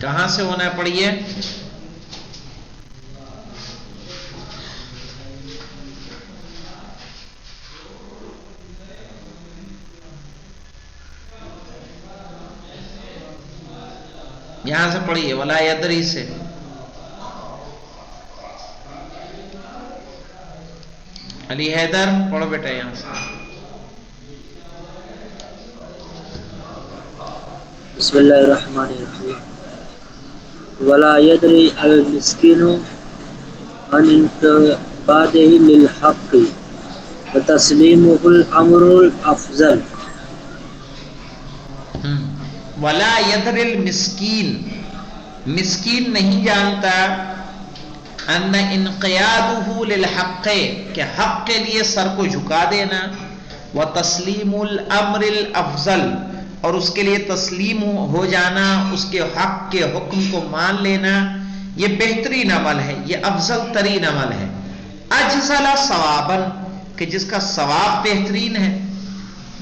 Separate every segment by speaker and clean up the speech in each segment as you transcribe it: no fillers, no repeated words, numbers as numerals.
Speaker 1: کہاں سے ہونا ہے پڑھیے؟ یہاں سے پڑھیے، ولا یدری سے۔ علی حیدر پڑھو بیٹا یہاں سے۔
Speaker 2: بسم اللہ الرحمن الرحیم۔ ولا يدري المسكين عن انقياده للحق وتسليمه الأمر الأفضل۔
Speaker 1: ولا يدري المسکین، مسکین نہیں جانتا ان انقیادہ للحق، کہ حق کے لیے سر کو جھکا دینا، وتسلیم الامر الافضل، اور اس کے لیے تسلیم ہو جانا، اس کے حق کے حکم کو مان لینا، یہ بہترین عمل ہے، یہ افضل ترین عمل ہے۔ اجزل ثوابا، کہ جس کا ثواب بہترین ہے،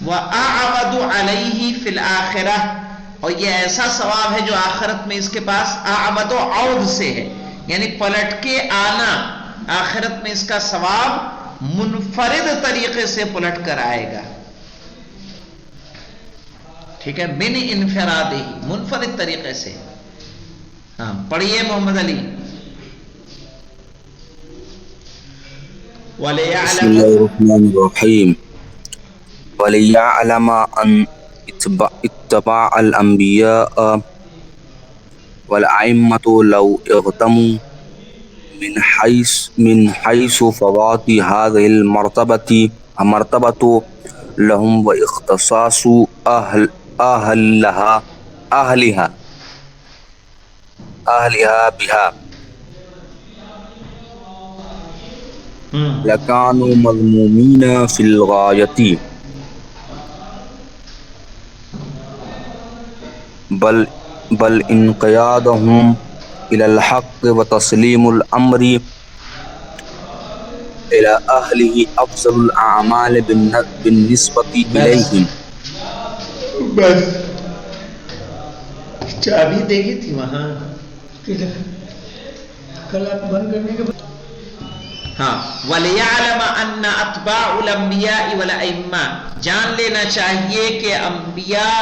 Speaker 1: وَأَعْوَدُ عَلَيْهِ فِي الْآخِرَةِ، اور یہ ایسا ثواب ہے جو آخرت میں اس کے پاس اعود و عود سے ہے، یعنی پلٹ کے آنا، آخرت میں اس کا ثواب منفرد طریقے سے پلٹ کر آئے گا، ٹھیک ہے، من انفرادی، منفرد طریقے سے۔ ہاں پڑھیے محمد علی۔
Speaker 3: بسم اللہ الرحمن الرحیم۔ وَلِيَعْلَمَ أَنْ اتباع الأنبياء والأئمة لو اغتموا من حيث فوات هذه المرتبة لهم واختصاص أهلها بها لكانوا مذمومين في الغاية، بل انقيادهم إلى الحق وتسليم الأمر إلى أهله أفضل الأعمال بالنسبة إليهم۔
Speaker 1: بس چابی دیکھی تھی وہاں،
Speaker 4: کل آپ بند کرنے کے بعد۔
Speaker 1: ہاں وَلِيَعْلَمَ أَنَّ أَتْبَاعُ الْأَنْبِيَاءِ وَالْأَئِمَّةِ، جان لینا چاہیے کہ انبیاء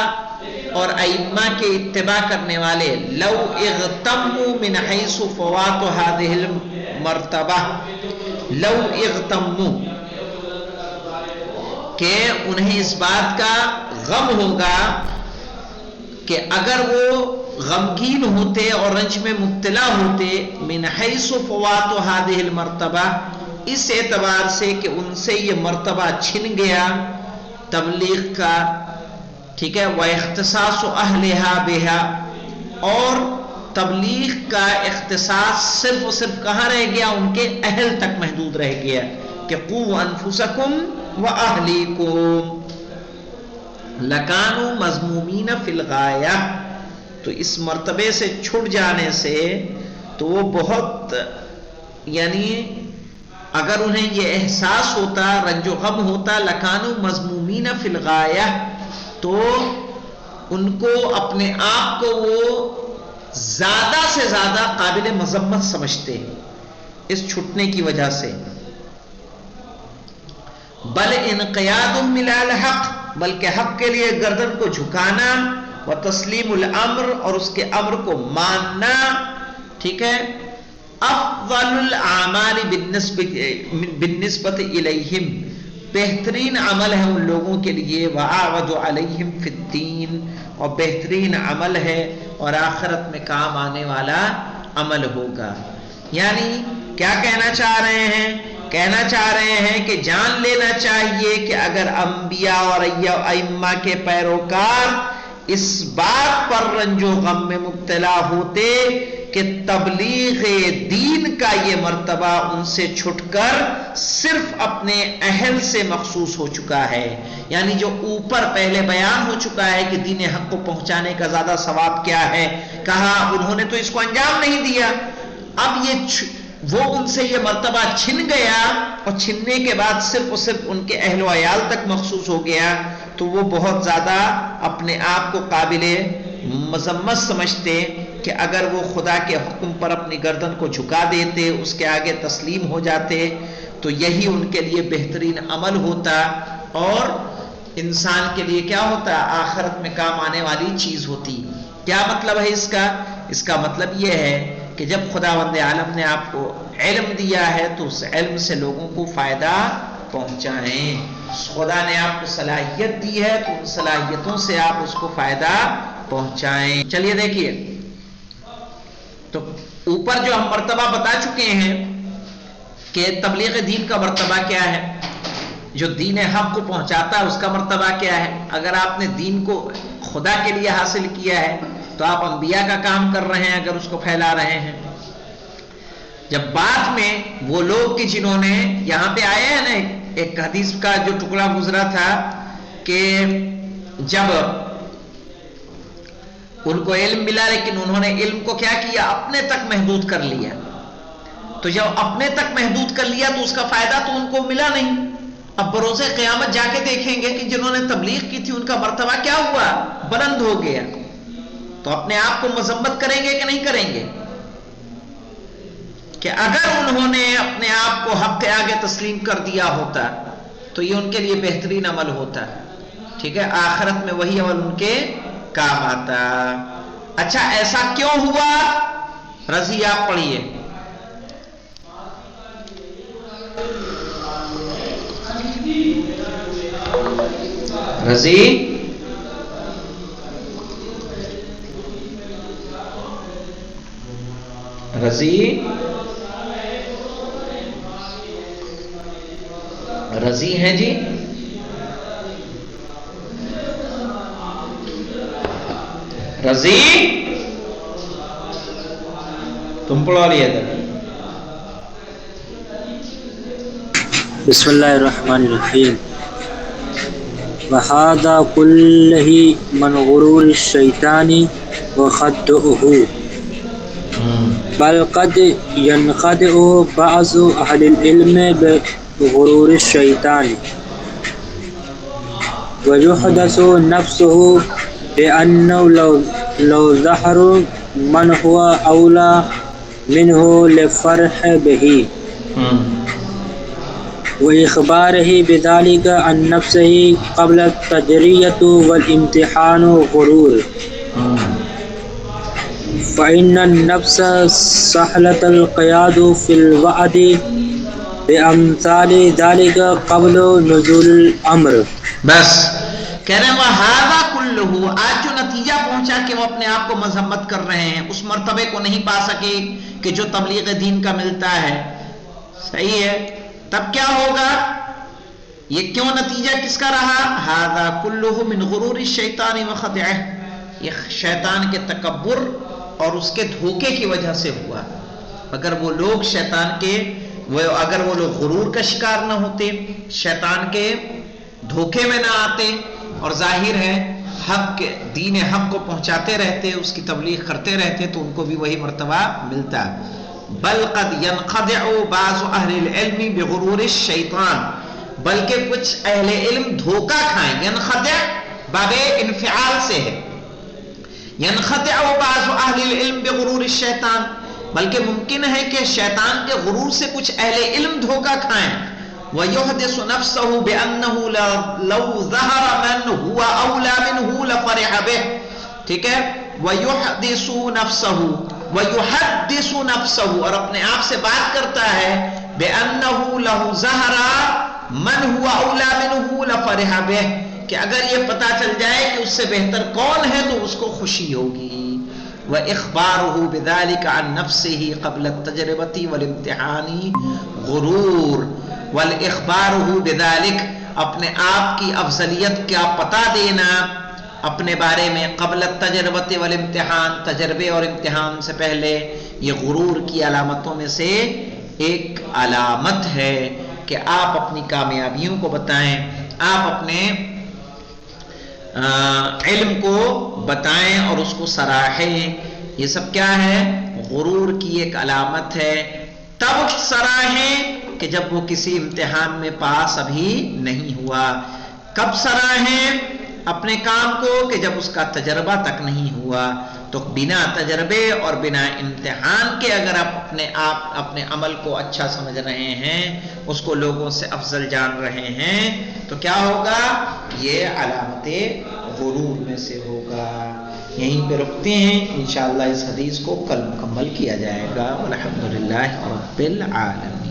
Speaker 1: اور ائمہ کے اتباع کرنے والے لو اغتموا من حیث فوات هذه المرتبہ، لو اغتموا، کہ انہیں اس بات کا غم ہوگا کہ اگر وہ غمگین ہوتے اور رنج میں مبتلا ہوتے، من حیث فوات هذه المرتبہ، اس اعتبار سے کہ ان سے یہ مرتبہ چھن گیا تبلیغ کا، ٹھیک ہے، وَاخْتِصَاصُ أَهْلِهَا بِهَا، اور تبلیغ کا اختصاص صرف و صرف کہاں رہ گیا؟ ان کے اہل تک محدود رہ گیا، کہ قُوُّ أَنفُسَكُمْ وَأَهْلِيكُمْ لَكَانُوا مَذْمُومِينَ فِي الْغَایَةِ، تو اس مرتبے سے چھٹ جانے سے تو وہ بہت، یعنی اگر انہیں یہ احساس ہوتا، رنج و غم ہوتا، لَكَانُوا مَذْمُومِينَ فِي الْغَایَةِ، تو ان کو اپنے آپ کو وہ زیادہ سے زیادہ قابل مذمت سمجھتے ہیں اس چھٹنے کی وجہ سے۔ بل انقیاد من الحق، بلکہ حق کے لیے گردن کو جھکانا، و تسلیم الامر، اور اس کے امر کو ماننا، ٹھیک ہے، افضل الاعمال بالنسبت الیہم، بہترین عمل ہے ان لوگوں کے لیے، وَأَعْوَدُ عَلَيْهِمْ فِي الدِّينِ، اور بہترین عمل ہے اور آخرت میں کام آنے والا عمل ہوگا۔ یعنی کیا کہنا چاہ رہے ہیں؟ کہنا چاہ رہے ہیں کہ جان لینا چاہیے کہ اگر انبیاء اور ائمہ کے پیروکار اس بات پر رنج و غم میں مبتلا ہوتے کہ تبلیغ دین کا یہ مرتبہ ان سے چھٹ کر صرف اپنے اہل سے مخصوص ہو چکا ہے، یعنی جو اوپر پہلے بیان ہو چکا ہے کہ دین حق کو پہنچانے کا زیادہ ثواب کیا ہے، کہا انہوں نے تو اس کو انجام نہیں دیا، اب یہ وہ ان سے یہ مرتبہ چھن گیا، اور چھننے کے بعد صرف اور صرف ان کے اہل و عیال تک مخصوص ہو گیا، تو وہ بہت زیادہ اپنے آپ کو قابل مذمت سمجھتے کہ اگر وہ خدا کے حکم پر اپنی گردن کو جھکا دیتے، اس کے آگے تسلیم ہو جاتے، تو یہی ان کے لیے بہترین عمل ہوتا اور انسان کے لیے کیا ہوتا؟ آخرت میں کام آنے والی چیز ہوتی۔ کیا مطلب ہے اس کا؟ اس کا مطلب یہ ہے کہ جب خداوند عالم نے آپ کو علم دیا ہے تو اس علم سے لوگوں کو فائدہ پہنچائیں۔ خدا نے آپ کو صلاحیت دی ہے تو ان صلاحیتوں سے آپ اس کو فائدہ پہنچائیں۔ چلیے دیکھیے، تو اوپر جو ہم مرتبہ بتا چکے ہیں کہ تبلیغ دین کا مرتبہ کیا ہے، جو دین حق کو پہنچاتا ہے اس کا مرتبہ کیا ہے۔ اگر آپ نے دین کو خدا کے لیے حاصل کیا ہے تو آپ انبیاء کا کام کر رہے ہیں اگر اس کو پھیلا رہے ہیں۔ جب بعد میں وہ لوگ کہ جنہوں نے یہاں پہ آئے ہیں نا، ایک حدیث کا جو ٹکڑا گزرا تھا کہ جب ان کو علم ملا لیکن انہوں نے علم کو کیا کیا؟ اپنے تک محدود کر لیا۔ تو جب اپنے تک محدود کر لیا تو اس کا فائدہ تو ان کو ملا نہیں۔ اب بروز قیامت جا کے دیکھیں گے کہ جنہوں نے تبلیغ کی تھی ان کا مرتبہ کیا ہوا؟ بلند ہو گیا۔ تو اپنے آپ کو مذمت کریں گے کہ نہیں کریں گے؟ کہ اگر انہوں نے اپنے آپ کو حق کے آگے تسلیم کر دیا ہوتا تو یہ ان کے لیے بہترین عمل ہوتا۔ ٹھیک ہے، آخرت میں وہی عمل ان کے کام آتا۔ اچھا ایسا کیوں ہوا؟ رضی آپ پڑھیے۔ رضی رضی رضی ہیں جی؟ رضی تم پڑھا لیے تھے۔
Speaker 2: بسم اللہ الرحمن الرحیم۔ وَهَذَا كُلُّهُ مِنْ غُرُورِ الشَّيْطَانِ وَخَدَعِهِ بل قد ينخدع بعض أهل العلم بغرور الشيطان ويحدث نفسه بأنه لو ظهر من هو أولى منه لفرح به وإخباره بذلك عن نفسه قبل التجرية والامتحان غرور فإن النفس سهلة القياد في الوعد بأمثال ذلك قبل نزول الأمر۔
Speaker 1: بس کہہ رہے ہیں وَهَذَا كُلُّهُ، آج جو نتیجہ پہنچا کہ وہ اپنے آپ کو مذمت کر رہے ہیں، اس مرتبے کو نہیں پا سکے کہ جو تبلیغ دین کا ملتا ہے۔ صحیح ہے، تب کیا ہوگا؟ یہ کیوں نتیجہ کس کا رہا؟ هَذَا كُلُّهُ مِنْ غُرُورِ الشَّيْطَانِ وَخَدَعِهِ، یہ شیطان کے تکبر اور اس کے دھوکے کی وجہ سے ہوا۔ اگر وہ لوگ شیطان کے اگر وہ لوگ غرور کا شکار نہ ہوتے، شیطان کے دھوکے میں نہ آتے اور ظاہر ہے حق دین حق کو پہنچاتے رہتے، اس کی تبلیغ کرتے رہتے، تو ان کو بھی وہی مرتبہ ملتا۔ بل قد ينخدع بعض اہل العلم بغرور الشیطان، بلکہ کچھ اہل علم دھوکہ کھائیں۔ ینخدع باب انفعال سے ہے، ینخدع بعض اہل العلم بغرور الشیطان، بلکہ ممکن ہے کہ شیطان کے غرور سے کچھ اہل علم دھوکہ کھائیں۔ وَيُحْدِثُ نَفْسَهُ بِأَنَّهُ لَوْ ظَهَرَ مَنْ هُوَ أَوْلَى مِنْهُ لَفَرِحَ بِهِ، ٹھیک ہے۔ وَيُحْدِثُ نَفْسَهُ، اور اپنے آپ سے بات کرتا ہے بِأَنَّهُ لَوْ ظَهَرَ مَنْ هُوَ أَوْلَى مِنْهُ لَفَرِحَ بِهِ، کہ اگر یہ پتا چل جائے کہ اس سے بہتر کون ہے تو اس کو خوشی ہوگی۔ وَإِخْبَارُهُ بِذَلِكَ عَنْ نَفْسِهِ قَبْلَ التَّجْرِبَةِ وَالِامْتِحَانِ غرور۔ وَالْإِخْبَارُهُ بِذَلِكَ، اپنے آپ کی افضلیت کا پتہ دینا اپنے بارے میں، قبل التجربۃ والامتحان، تجربے اور امتحان سے پہلے، یہ غرور کی علامتوں میں سے ایک علامت ہے کہ آپ اپنی کامیابیوں کو بتائیں، آپ اپنے علم کو بتائیں اور اس کو سراہیں۔ یہ سب کیا ہے؟ غرور کی ایک علامت ہے۔ تب سراہیں کہ جب وہ کسی امتحان میں پاس ابھی نہیں ہوا۔ کب سراہیں اپنے کام کو؟ کہ جب اس کا تجربہ تک نہیں ہوا۔ تو بنا تجربے اور بنا امتحان کے اگر آپ اپنے عمل کو اچھا سمجھ رہے ہیں، اس کو لوگوں سے افضل جان رہے ہیں، تو کیا ہوگا؟ یہ علامت غرور میں سے ہوگا۔ یہیں پہ رکتے ہیں، انشاءاللہ اس حدیث کو کل مکمل کیا جائے گا۔ والحمدللہ رب العالمین۔